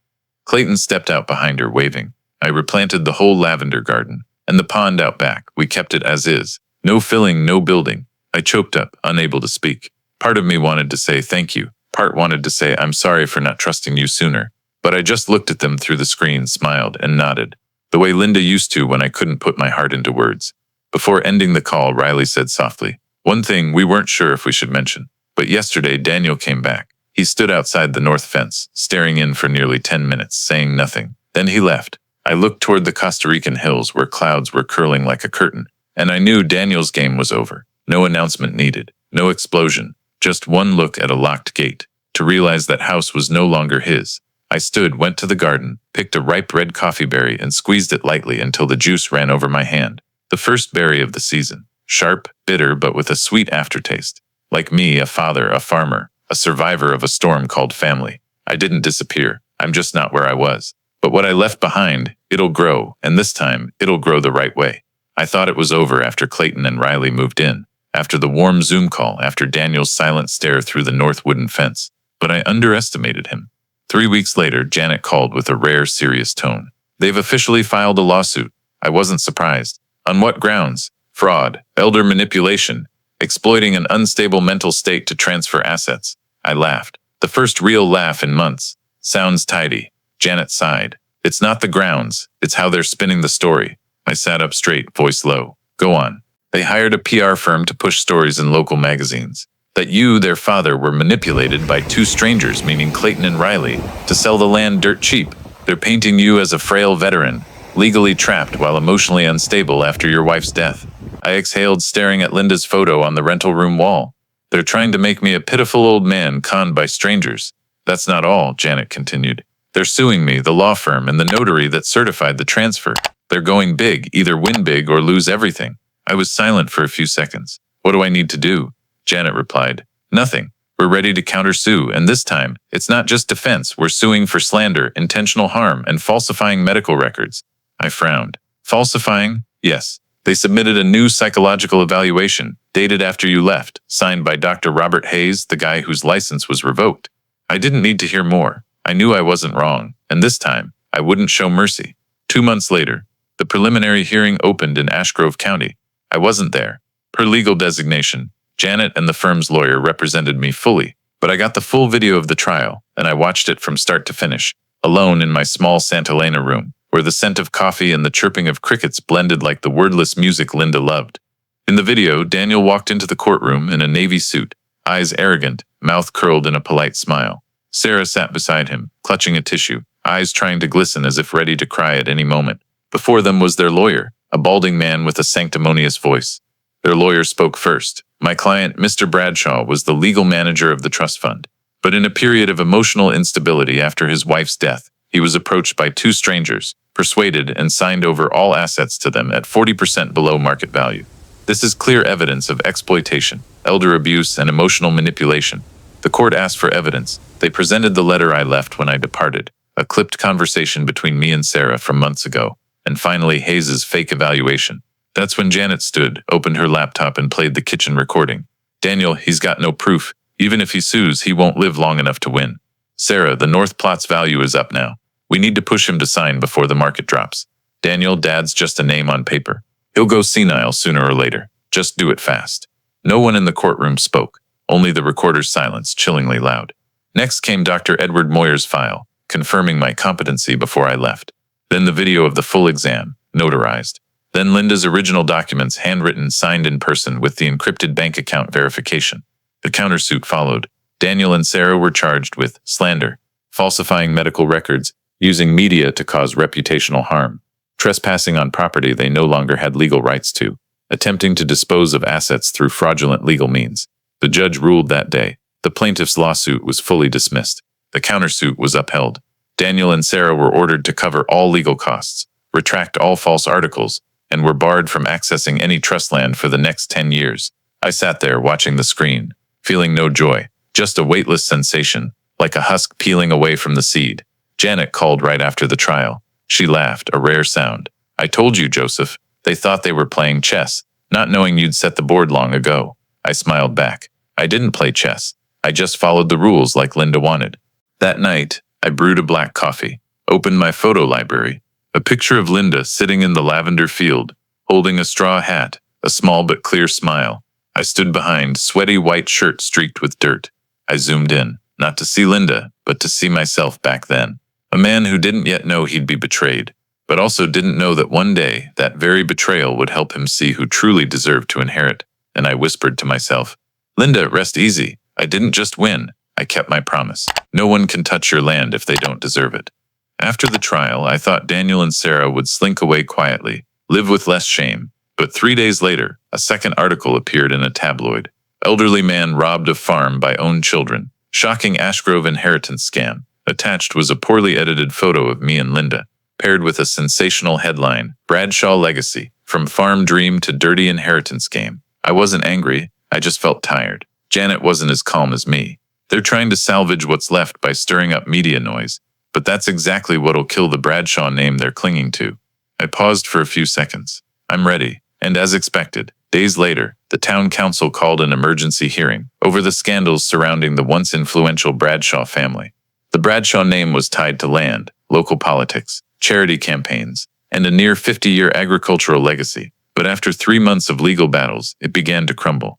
Clayton stepped out behind her, waving. I replanted the whole lavender garden, and the pond out back. We kept it as is. No filling, no building. I choked up, unable to speak. Part of me wanted to say thank you. Part wanted to say I'm sorry for not trusting you sooner. But I just looked at them through the screen, smiled, and nodded. The way Linda used to when I couldn't put my heart into words. Before ending the call, Riley said softly, one thing we weren't sure if we should mention, but yesterday Daniel came back. He stood outside the north fence, staring in for nearly 10 minutes, saying nothing. Then he left. I looked toward the Costa Rican hills where clouds were curling like a curtain, and I knew Daniel's game was over. No announcement needed, no explosion, just one look at a locked gate, to realize that house was no longer his. I stood, went to the garden, picked a ripe red coffee berry and squeezed it lightly until the juice ran over my hand. The first berry of the season. Sharp, bitter, but with a sweet aftertaste. Like me, a father, a farmer, a survivor of a storm called family. I didn't disappear. I'm just not where I was. But what I left behind, it'll grow, and this time, it'll grow the right way. I thought it was over after Clayton and Riley moved in, after the warm Zoom call, after Daniel's silent stare through the north wooden fence. But I underestimated him. 3 weeks later, Janet called with a rare, serious tone. They've officially filed a lawsuit. I wasn't surprised. On what grounds? Fraud, elder manipulation, exploiting an unstable mental state to transfer assets. I laughed. The first real laugh in months. Sounds tidy. Janet sighed. It's not the grounds, it's how they're spinning the story. I sat up straight, voice low. Go on. They hired a PR firm to push stories in local magazines. That you, their father, were manipulated by 2 strangers, meaning Clayton and Riley, to sell the land dirt cheap. They're painting you as a frail veteran, legally trapped while emotionally unstable after your wife's death. I exhaled, staring at Linda's photo on the rental room wall. They're trying to make me a pitiful old man conned by strangers. That's not all, Janet continued. They're suing me, the law firm, and the notary that certified the transfer. They're going big, either win big or lose everything. I was silent for a few seconds. What do I need to do? Janet replied. Nothing. We're ready to countersue, and this time, it's not just defense. We're suing for slander, intentional harm, and falsifying medical records. I frowned. Falsifying? Yes. They submitted a new psychological evaluation, dated after you left, signed by Dr. Robert Hayes, the guy whose license was revoked. I didn't need to hear more. I knew I wasn't wrong, and this time, I wouldn't show mercy. 2 months later, the preliminary hearing opened in Ashgrove County. I wasn't there. Per legal designation, Janet and the firm's lawyer represented me fully, but I got the full video of the trial, and I watched it from start to finish, alone in my small Santa Elena room, where the scent of coffee and the chirping of crickets blended like the wordless music Linda loved. In the video, Daniel walked into the courtroom in a navy suit, eyes arrogant, mouth curled in a polite smile. Sarah sat beside him, clutching a tissue, eyes trying to glisten as if ready to cry at any moment. Before them was their lawyer, a balding man with a sanctimonious voice. Their lawyer spoke first. My client, Mr. Bradshaw, was the legal manager of the trust fund. But in a period of emotional instability after his wife's death, he was approached by 2 strangers, persuaded and signed over all assets to them at 40% below market value. This is clear evidence of exploitation, elder abuse, and emotional manipulation. The court asked for evidence. They presented the letter I left when I departed, a clipped conversation between me and Sarah from months ago, and finally Hayes's fake evaluation. That's when Janet stood, opened her laptop, and played the kitchen recording. Daniel, he's got no proof. Even if he sues, he won't live long enough to win. Sarah, the North Plot's value is up now. We need to push him to sign before the market drops. Daniel, Dad's just a name on paper. He'll go senile sooner or later. Just do it fast. No one in the courtroom spoke, only the recorder's silence chillingly loud. Next came Dr. Edward Moyer's file, confirming my competency before I left. Then the video of the full exam, notarized. Then Linda's original documents, handwritten, signed in person with the encrypted bank account verification. The countersuit followed. Daniel and Sarah were charged with slander, falsifying medical records, using media to cause reputational harm, trespassing on property they no longer had legal rights to, attempting to dispose of assets through fraudulent legal means. The judge ruled that day. The plaintiff's lawsuit was fully dismissed. The countersuit was upheld. Daniel and Sarah were ordered to cover all legal costs, retract all false articles, and were barred from accessing any trust land for the next 10 years. I sat there watching the screen, feeling no joy, just a weightless sensation, like a husk peeling away from the seed. Janet called right after the trial. She laughed, a rare sound. I told you, Joseph. They thought they were playing chess, not knowing you'd set the board long ago. I smiled back. I didn't play chess. I just followed the rules like Linda wanted. That night, I brewed a black coffee, opened my photo library. A picture of Linda sitting in the lavender field, holding a straw hat, a small but clear smile. I stood behind, sweaty white shirt streaked with dirt. I zoomed in, not to see Linda, but to see myself back then. A man who didn't yet know he'd be betrayed, but also didn't know that one day that very betrayal would help him see who truly deserved to inherit. And I whispered to myself, Linda, rest easy. I didn't just win. I kept my promise. No one can touch your land if they don't deserve it. After the trial, I thought Daniel and Sarah would slink away quietly, live with less shame. But 3 days later, a second article appeared in a tabloid. Elderly man robbed of farm by own children. Shocking Ashgrove inheritance scam. Attached was a poorly edited photo of me and Linda, paired with a sensational headline, Bradshaw Legacy, from farm dream to dirty inheritance game. I wasn't angry, I just felt tired. Janet wasn't as calm as me. They're trying to salvage what's left by stirring up media noise, but that's exactly what'll kill the Bradshaw name they're clinging to. I paused for a few seconds. I'm ready. And as expected, days later, the town council called an emergency hearing over the scandals surrounding the once influential Bradshaw family. The Bradshaw name was tied to land, local politics, charity campaigns, and a near 50-year agricultural legacy. But after 3 months of legal battles, it began to crumble.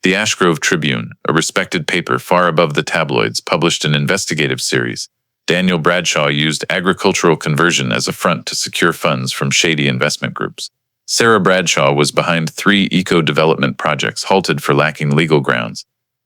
The Ashgrove Tribune, a respected paper far above the tabloids, published an investigative series. Daniel Bradshaw used agricultural conversion as a front to secure funds from shady investment groups. Sarah Bradshaw was behind 3 eco-development projects halted for lacking legal grounds.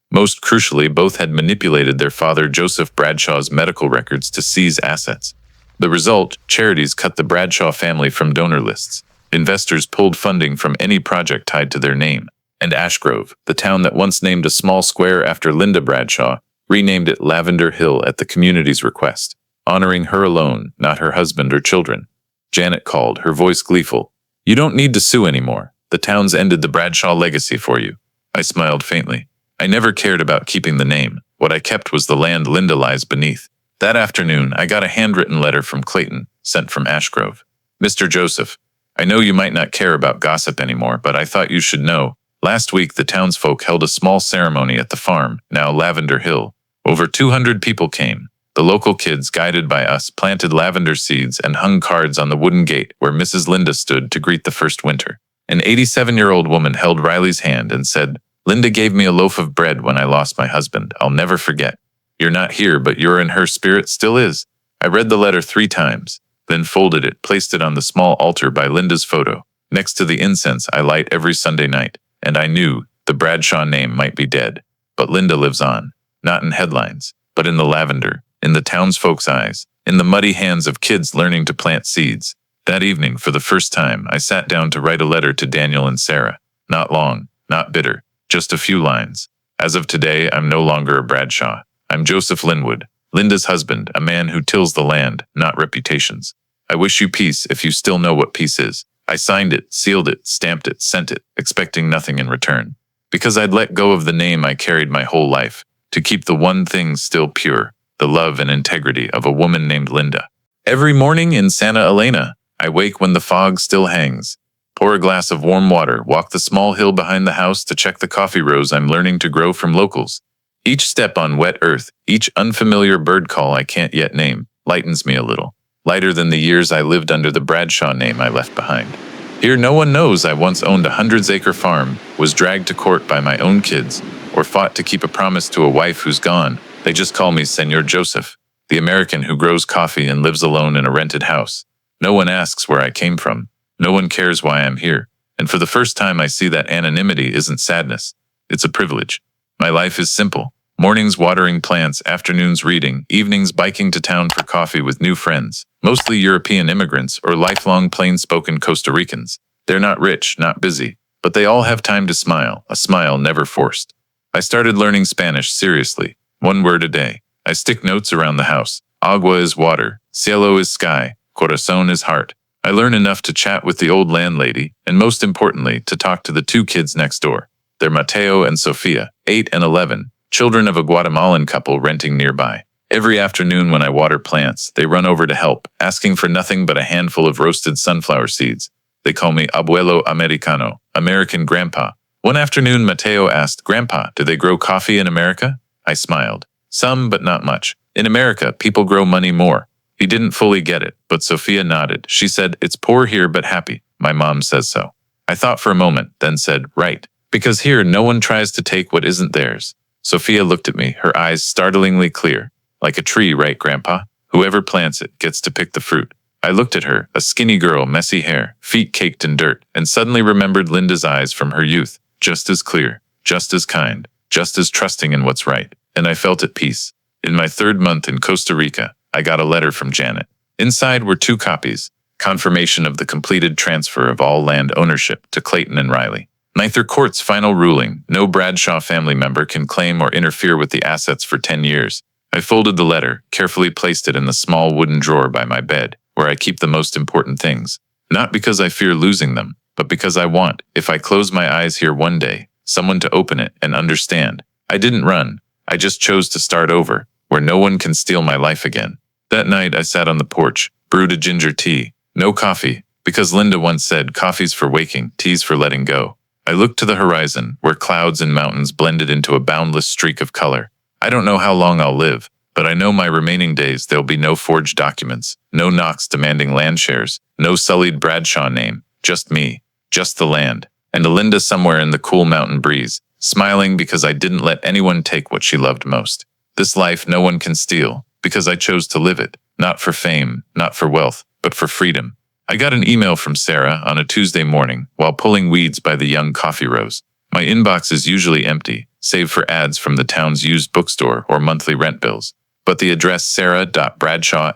Most crucially, both had manipulated their father Joseph Bradshaw's medical records to seize assets. The result, charities cut the Bradshaw family from donor lists. Investors pulled funding from any project tied to their name. And Ashgrove, the town that once named a small square after Linda Bradshaw, renamed it Lavender Hill at the community's request, honoring her alone, not her husband or children. Janet called, her voice gleeful. "You don't need to sue anymore. The town's ended the Bradshaw legacy for you." I smiled faintly. I never cared about keeping the name. What I kept was the land Linda lies beneath. That afternoon, I got a handwritten letter from Clayton, sent from Ashgrove. "Mr. Joseph, I know you might not care about gossip anymore, but I thought you should know. Last week, the townsfolk held a small ceremony at the farm, now Lavender Hill. Over 200 people came. The local kids, guided by us, planted lavender seeds and hung cards on the wooden gate where Mrs. Linda stood to greet the first winter. An 87-year-old woman held Riley's hand and said, 'Linda gave me a loaf of bread when I lost my husband. I'll never forget. You're not here, but you're in her spirit still is.' I read the letter 3 times, then folded it, placed it on the small altar by Linda's photo, next to the incense I light every Sunday night. And I knew the Bradshaw name might be dead, but Linda lives on, not in headlines, but in the lavender, in the townsfolk's eyes, in the muddy hands of kids learning to plant seeds. That evening, for the first time, I sat down to write a letter to Daniel and Sarah. Not long, not bitter, just a few lines. As of today, I'm no longer a Bradshaw. I'm Joseph Linwood, Linda's husband, a man who tills the land, not reputations. I wish you peace if you still know what peace is. I signed it, sealed it, stamped it, sent it, expecting nothing in return. Because I'd let go of the name I carried my whole life, to keep the one thing still pure, the love and integrity of a woman named Linda. Every morning in Santa Elena, I wake when the fog still hangs. Pour a glass of warm water, walk the small hill behind the house to check the coffee rows I'm learning to grow from locals. Each step on wet earth, each unfamiliar bird call I can't yet name, lightens me a little. Lighter than the years I lived under the Bradshaw name I left behind. Here no one knows I once owned a 100-acre farm, was dragged to court by my own kids, or fought to keep a promise to a wife who's gone. They just call me Senor Joseph, the American who grows coffee and lives alone in a rented house. No one asks where I came from. No one cares why I'm here. And for the first time I see that anonymity isn't sadness. It's a privilege. My life is simple. Mornings watering plants, afternoons reading, evenings biking to town for coffee with new friends, mostly European immigrants or lifelong plain-spoken Costa Ricans. They're not rich, not busy, but they all have time to smile, a smile never forced. I started learning Spanish seriously, 1 word a day. I stick notes around the house. Agua is water, cielo is sky, corazón is heart. I learn enough to chat with the old landlady, and most importantly, to talk to the 2 kids next door. They're Mateo and Sofia, 8 and 11. Children of a Guatemalan couple renting nearby. Every afternoon when I water plants, they run over to help, asking for nothing but a handful of roasted sunflower seeds. They call me Abuelo Americano, American Grandpa. One afternoon, Mateo asked, "Grandpa, do they grow coffee in America?" I smiled. "Some, but not much. In America, people grow money more." He didn't fully get it, but Sophia nodded. She said, "It's poor here but happy. My mom says so." I thought for a moment, then said, "Right. Because here no one tries to take what isn't theirs." Sophia looked at me, her eyes startlingly clear. "Like a tree, right, Grandpa? Whoever plants it gets to pick the fruit." I looked at her, a skinny girl, messy hair, feet caked in dirt, and suddenly remembered Linda's eyes from her youth, just as clear, just as kind, just as trusting in what's right, and I felt at peace. In my 3rd month in Costa Rica, I got a letter from Janet. Inside were 2 copies, confirmation of the completed transfer of all land ownership to Clayton and Riley. Neither court's final ruling, no Bradshaw family member can claim or interfere with the assets for 10 years. I folded the letter, carefully placed it in the small wooden drawer by my bed, where I keep the most important things. Not because I fear losing them, but because I want, if I close my eyes here one day, someone to open it and understand. I didn't run. I just chose to start over, where no one can steal my life again. That night I sat on the porch, brewed a ginger tea. No coffee, because Linda once said coffee's for waking, tea's for letting go. I looked to the horizon, where clouds and mountains blended into a boundless streak of color. I don't know how long I'll live, but I know my remaining days there'll be no forged documents, no knocks demanding land shares, no sullied Bradshaw name, just me, just the land, and a Linda somewhere in the cool mountain breeze, smiling because I didn't let anyone take what she loved most. This life no one can steal, because I chose to live it, not for fame, not for wealth, but for freedom. I got an email from Sarah on a Tuesday morning while pulling weeds by the young coffee rows. My inbox is usually empty, save for ads from the town's used bookstore or monthly rent bills. But the address sarah.bradshaw@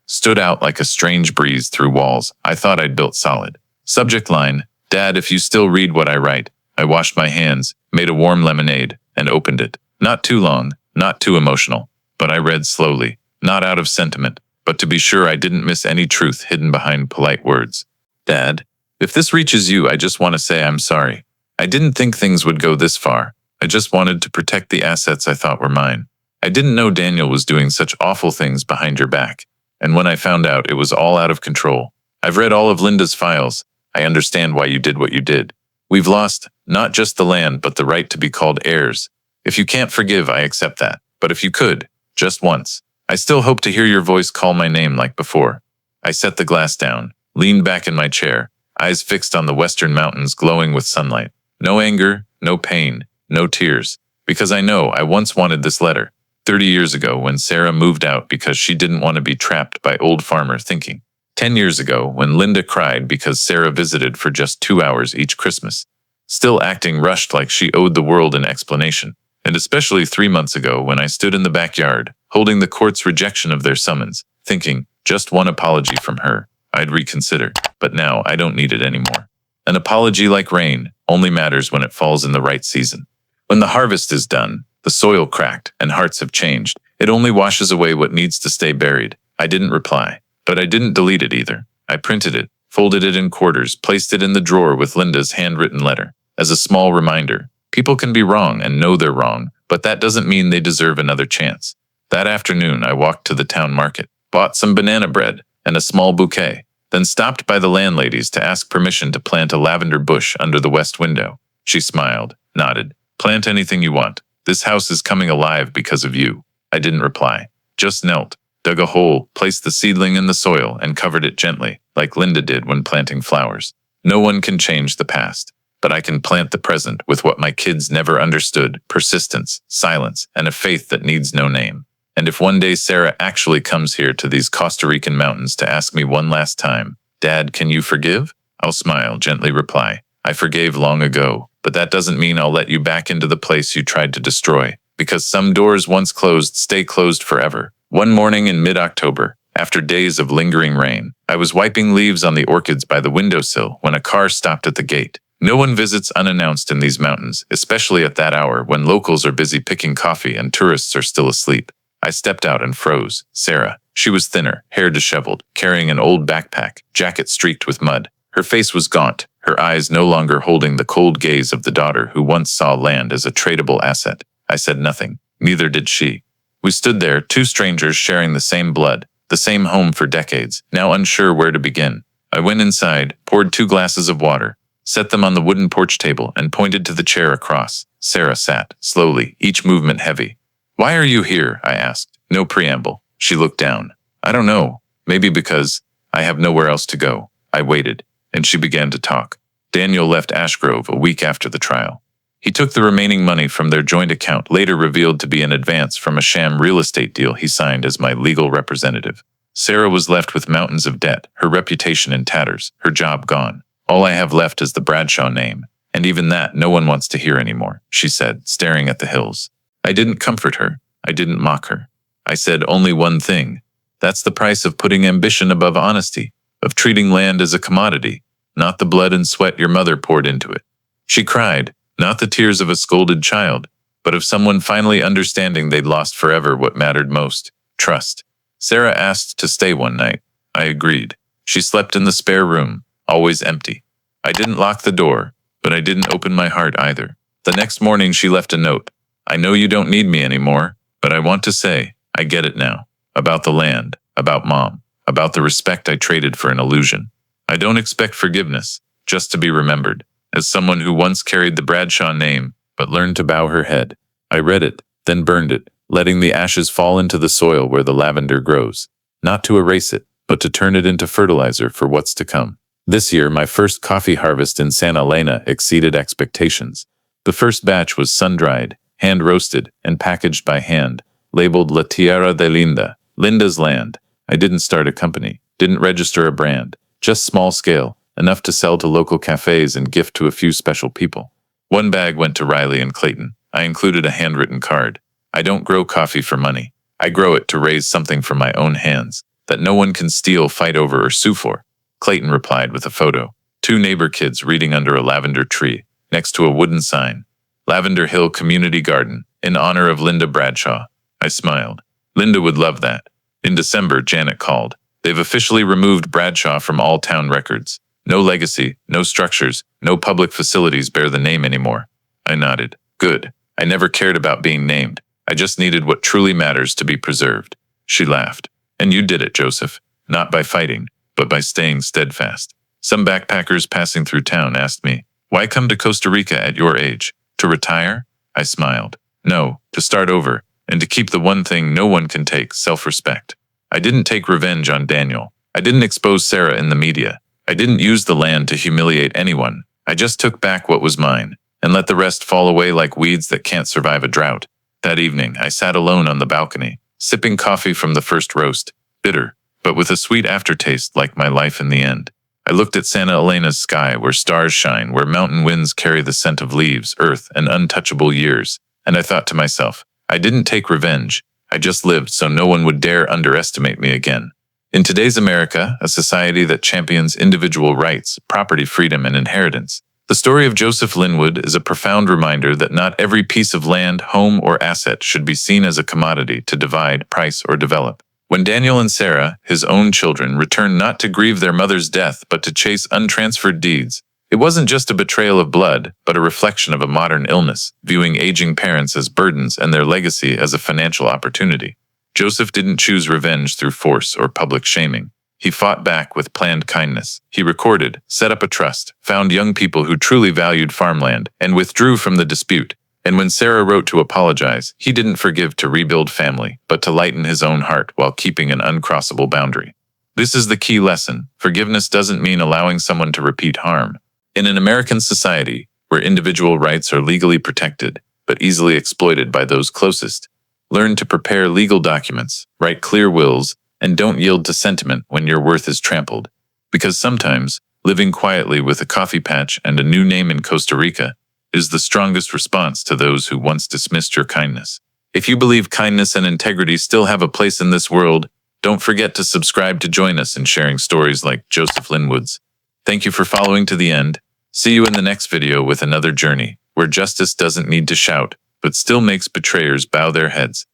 stood out like a strange breeze through walls I thought I'd built solid. Subject line, Dad, if you still read what I write. I washed my hands, made a warm lemonade, and opened it. Not too long, not too emotional, but I read slowly, not out of sentiment, but to be sure I didn't miss any truth hidden behind polite words. Dad, if this reaches you, I just want to say I'm sorry. I didn't think things would go this far. I just wanted to protect the assets I thought were mine. I didn't know Daniel was doing such awful things behind your back. And when I found out, it was all out of control. I've read all of Linda's files. I understand why you did what you did. We've lost, not just the land, but the right to be called heirs. If you can't forgive, I accept that. But if you could, just once, I still hope to hear your voice call my name like before. I set the glass down, leaned back in my chair, eyes fixed on the western mountains glowing with sunlight. No anger, no pain, no tears. Because I know I once wanted this letter. 30 years ago when Sarah moved out because she didn't want to be trapped by old farmer thinking. 10 years ago when Linda cried because Sarah visited for just 2 hours each Christmas. Still acting rushed like she owed the world an explanation. And especially 3 months ago when I stood in the backyard, holding the court's rejection of their summons, thinking, just one apology from her, I'd reconsider. But now I don't need it anymore. An apology, like rain, only matters when it falls in the right season. When the harvest is done, the soil cracked, and hearts have changed, it only washes away what needs to stay buried. I didn't reply, but I didn't delete it either. I printed it, folded it in quarters, placed it in the drawer with Linda's handwritten letter. As a small reminder, people can be wrong and know they're wrong, but that doesn't mean they deserve another chance. That afternoon, I walked to the town market, bought some banana bread and a small bouquet, then stopped by the landlady's to ask permission to plant a lavender bush under the west window. She smiled, nodded. Plant anything you want. This house is coming alive because of you. I didn't reply, just knelt, dug a hole, placed the seedling in the soil, and covered it gently, like Linda did when planting flowers. No one can change the past, but I can plant the present with what my kids never understood: persistence, silence, and a faith that needs no name. And if one day Sarah actually comes here to these Costa Rican mountains to ask me one last time, Dad, can you forgive? I'll smile, gently reply, I forgave long ago, but that doesn't mean I'll let you back into the place you tried to destroy, because some doors once closed stay closed forever. One morning in mid-October, after days of lingering rain, I was wiping leaves on the orchids by the windowsill when a car stopped at the gate. No one visits unannounced in these mountains, especially at that hour when locals are busy picking coffee and tourists are still asleep. I stepped out and froze. Sarah. She was thinner, hair disheveled, carrying an old backpack, jacket streaked with mud. Her face was gaunt, her eyes no longer holding the cold gaze of the daughter who once saw land as a tradable asset. I said nothing. Neither did she. We stood there, two strangers sharing the same blood, the same home for decades, now unsure where to begin. I went inside, poured 2 glasses of water, set them on the wooden porch table, and pointed to the chair across. Sarah sat, slowly, each movement heavy. Why are you here? I asked. No preamble. She looked down. I don't know. Maybe because I have nowhere else to go. I waited, and she began to talk. Daniel left Ashgrove a week after the trial. He took the remaining money from their joint account, later revealed to be an advance from a sham real estate deal he signed as my legal representative. Sarah was left with mountains of debt, her reputation in tatters, her job gone. All I have left is the Bradshaw name, and even that no one wants to hear anymore, she said, staring at the hills. I didn't comfort her. I didn't mock her. I said only one thing. That's the price of putting ambition above honesty, of treating land as a commodity, not the blood and sweat your mother poured into it. She cried, not the tears of a scolded child, but of someone finally understanding they'd lost forever what mattered most: trust. Sarah asked to stay one night. I agreed. She slept in the spare room, always empty. I didn't lock the door, but I didn't open my heart either. The next morning she left a note. I know you don't need me anymore, but I want to say, I get it now. About the land, about Mom, about the respect I traded for an illusion. I don't expect forgiveness, just to be remembered, as someone who once carried the Bradshaw name, but learned to bow her head. I read it, then burned it, letting the ashes fall into the soil where the lavender grows. Not to erase it, but to turn it into fertilizer for what's to come. This year, my first coffee harvest in Santa Elena exceeded expectations. The first batch was sun-dried, hand-roasted, and packaged by hand, labeled La Tierra de Linda, Linda's land. I didn't start a company, didn't register a brand, just small scale, enough to sell to local cafes and gift to a few special people. 1 bag went to Riley and Clayton. I included a handwritten card. I don't grow coffee for money. I grow it to raise something from my own hands. that no one can steal, fight over, or sue for. Clayton replied with a photo. 2 neighbor kids reading under a lavender tree, next to a wooden sign. Lavender Hill Community Garden, in honor of Linda Bradshaw. I smiled. Linda would love that. In December, Janet called. They've officially removed Bradshaw from all town records. No legacy, no structures, no public facilities bear the name anymore. I nodded. Good. I never cared about being named. I just needed what truly matters to be preserved. She laughed. And you did it, Joseph. Not by fighting, but by staying steadfast. Some backpackers passing through town asked me, "Why come to Costa Rica at your age? To retire?" I smiled. No, to start over, and to keep the one thing no one can take, self-respect. I didn't take revenge on Daniel. I didn't expose Sarah in the media. I didn't use the land to humiliate anyone. I just took back what was mine, and let the rest fall away like weeds that can't survive a drought. That evening, I sat alone on the balcony, sipping coffee from the first roast, bitter, but with a sweet aftertaste like my life in the end. I looked at Santa Elena's sky, where stars shine, where mountain winds carry the scent of leaves, earth, and untouchable years, and I thought to myself, I didn't take revenge. I just lived so no one would dare underestimate me again. In today's America, a society that champions individual rights, property freedom, and inheritance, the story of Joseph Linwood is a profound reminder that not every piece of land, home, or asset should be seen as a commodity to divide, price, or develop. When Daniel and Sarah, his own children, returned not to grieve their mother's death but to chase untransferred deeds, it wasn't just a betrayal of blood, but a reflection of a modern illness, viewing aging parents as burdens and their legacy as a financial opportunity. Joseph didn't choose revenge through force or public shaming. He fought back with planned kindness. He recorded, set up a trust, found young people who truly valued farmland, and withdrew from the dispute. And when Sarah wrote to apologize, he didn't forgive to rebuild family, but to lighten his own heart while keeping an uncrossable boundary. This is the key lesson. Forgiveness doesn't mean allowing someone to repeat harm. In an American society, where individual rights are legally protected, but easily exploited by those closest, learn to prepare legal documents, write clear wills, and don't yield to sentiment when your worth is trampled. Because sometimes, living quietly with a coffee patch and a new name in Costa Rica is the strongest response to those who once dismissed your kindness. If you believe kindness and integrity still have a place in this world, don't forget to subscribe to join us in sharing stories like Joseph Linwood's. Thank you for following to the end. See you in the next video with another journey, where justice doesn't need to shout, but still makes betrayers bow their heads.